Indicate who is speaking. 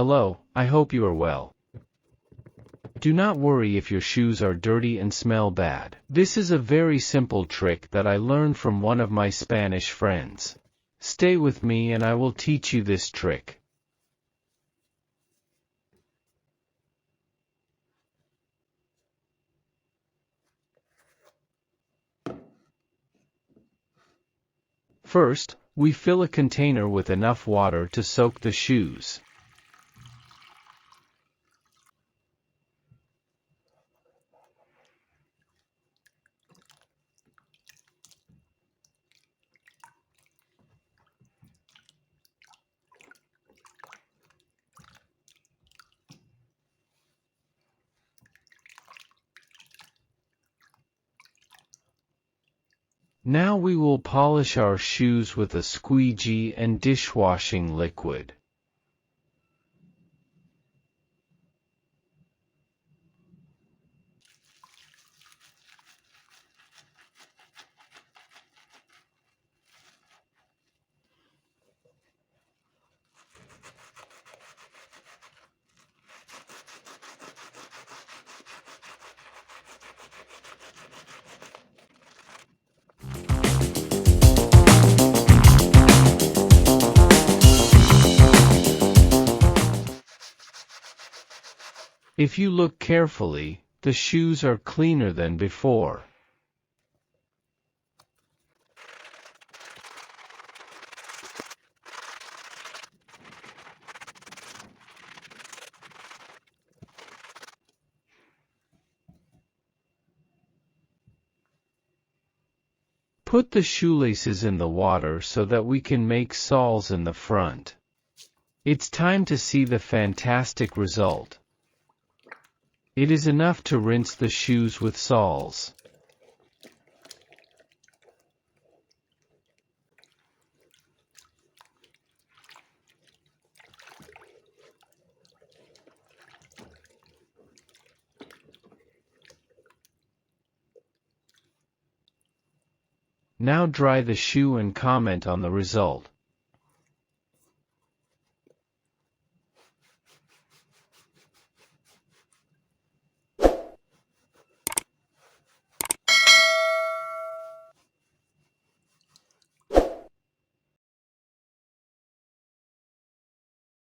Speaker 1: Hello, I hope you are well. Do not worry if your shoes are dirty and smell bad. This is a very simple trick that I learned from one of my Spanish friends. Stay with me and I will teach you this trick. First, we fill a container with enough water to soak the shoes. Now we will polish our shoes with a squeegee and dishwashing liquid. If you look carefully, the shoes are cleaner than before. Put the shoelaces in the water so that we can make soles in the front. It's time to see the fantastic result. It is enough to rinse the shoes with soles. Now dry the shoe and comment on the result.